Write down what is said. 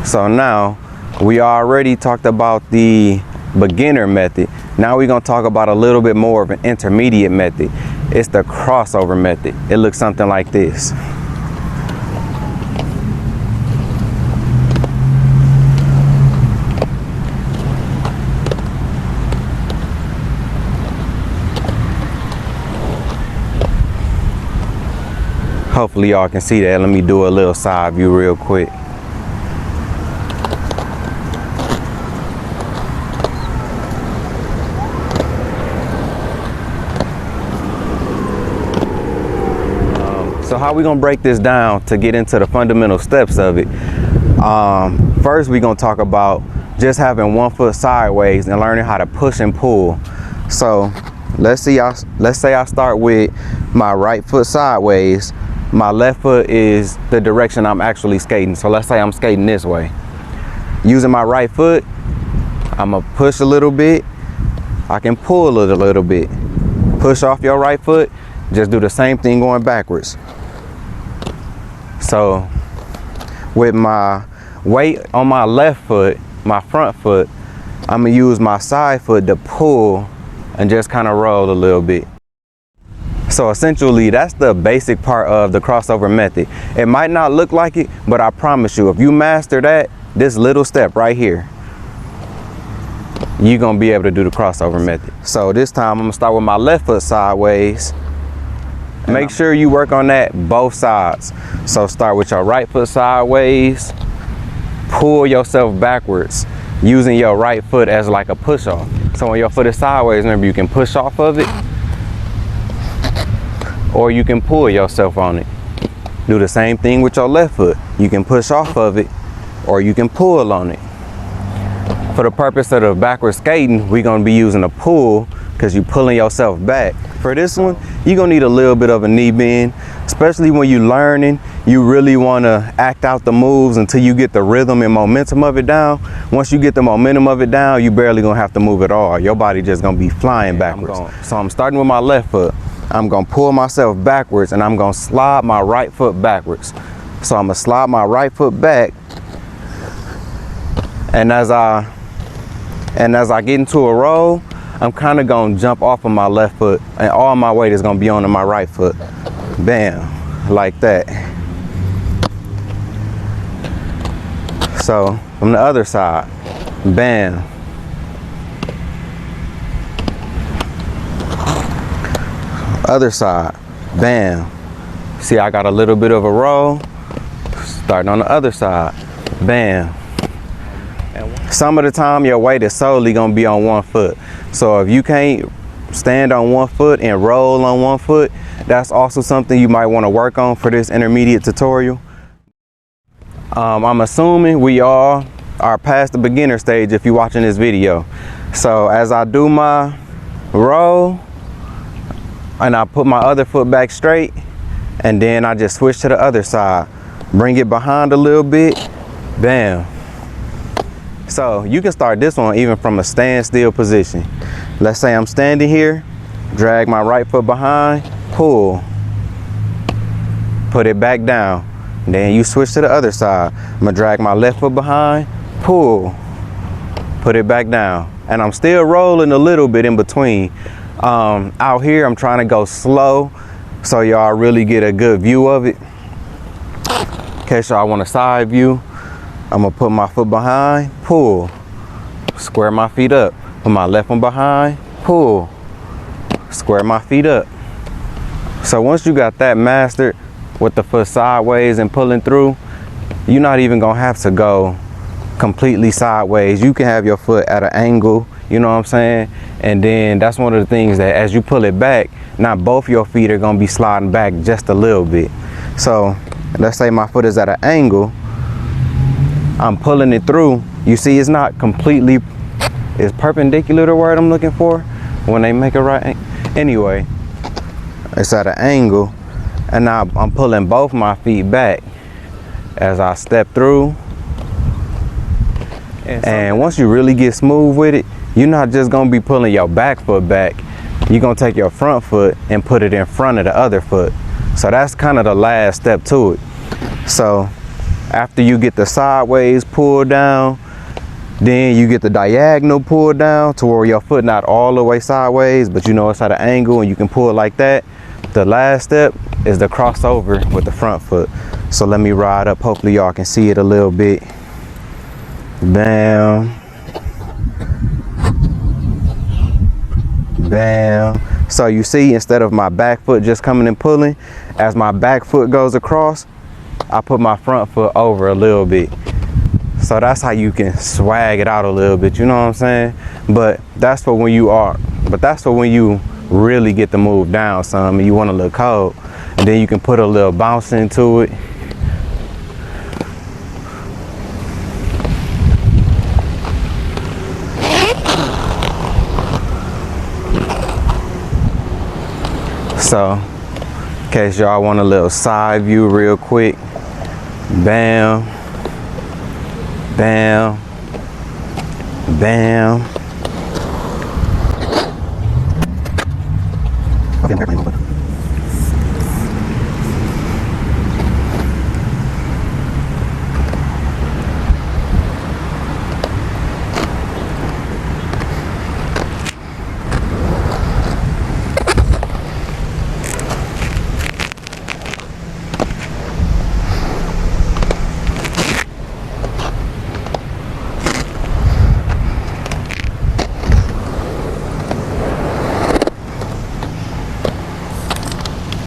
So now we already talked about the beginner method. Now we're gonna talk about a little bit more of an intermediate method. It's the crossover method. It looks something like this. Hopefully y'all can see that. Let me do a little side view real quick. So how we gonna break this down to get into the fundamental steps of it? First, we're gonna talk about just having one foot sideways and learning how to push and pull. So let's say I start with my right foot sideways. My left foot is the direction I'm actually skating. So let's say I'm skating this way. Using my right foot, I'm gonna push a little bit. I can pull a little bit. Push off your right foot. Just do the same thing going backwards. So with my weight on my left foot, my front foot, I'm gonna use my side foot to pull and just kind of roll a little bit. So essentially, that's the basic part of the crossover method. It might not look like it, but I promise you, if you master that, this little step right here, you're gonna be able to do the crossover method. So this time, I'm gonna start with my left foot sideways. Make sure you work on that both sides. So start with your right foot sideways, pull yourself backwards, using your right foot as like a push off. So when your foot is sideways, remember you can push off of it, or you can pull yourself on it. Do the same thing with your left foot. You can push off of it, or you can pull on it. For the purpose of the backward skating, we're gonna be using a pull because you're pulling yourself back. For this one, you're gonna need a little bit of a knee bend, especially when you're learning. You really wanna act out the moves until you get the rhythm and momentum of it down. Once you get the momentum of it down, you barely gonna have to move at all. Your body just gonna be flying backwards. So I'm starting with my left foot. I'm gonna pull myself backwards and I'm gonna slide my right foot backwards. So I'm gonna slide my right foot back, and as I get into a roll, I'm kind of gonna jump off of my left foot, and all my weight is gonna be on my right foot. Bam, like that. So from the other side, bam. Other side, bam. See, I got a little bit of a roll. Starting on the other side, bam. Some of the time your weight is solely gonna be on one foot. So if you can't stand on one foot and roll on one foot, that's also something you might wanna work on for this intermediate tutorial. I'm assuming we all are past the beginner stage if you're watching this video. So as I do my roll, and I put my other foot back straight, and then I just switch to the other side. Bring it behind a little bit, bam. So you can start this one even from a standstill position. Let's say I'm standing here, drag my right foot behind, pull, put it back down. Then you switch to the other side. I'm gonna drag my left foot behind, pull, put it back down. And I'm still rolling a little bit in between. Out here, I'm trying to go slow so y'all really get a good view of it. In case y'all want a side view, I'm gonna put my foot behind, pull, square my feet up. Put my left one behind, pull, square my feet up. So once you got that mastered with the foot sideways and pulling through, you're not even gonna have to go completely sideways. You can have your foot at an angle, you know what I'm saying? And then that's one of the things that as you pull it back, not both your feet are gonna be sliding back just a little bit. So let's say my foot is at an angle, I'm pulling it through. You see it's not completely, it's perpendicular to the word I'm looking for when they make it right. Anyway, it's at an angle, and now I'm pulling both my feet back as I step through. And once you really get smooth with it, you're not just gonna be pulling your back foot back. You're gonna take your front foot and put it in front of the other foot. So that's kind of the last step to it. So After you get the sideways pulled down, then you get the diagonal pulled down to where your foot not all the way sideways, but you know it's at an angle and you can pull it like that. The last step is the crossover with the front foot. So let me ride up. Hopefully y'all can see it a little bit. Bam. Bam. So you see, instead of my back foot just coming and pulling, as my back foot goes across, I put my front foot over a little bit. So that's how you can swag it out a little bit, you know what I'm saying? But that's for when you really get the move down some and you want to look cold. And then you can put a little bounce into it. So, in case y'all want a little side view real quick. Bam. Bam. Bam. Okay,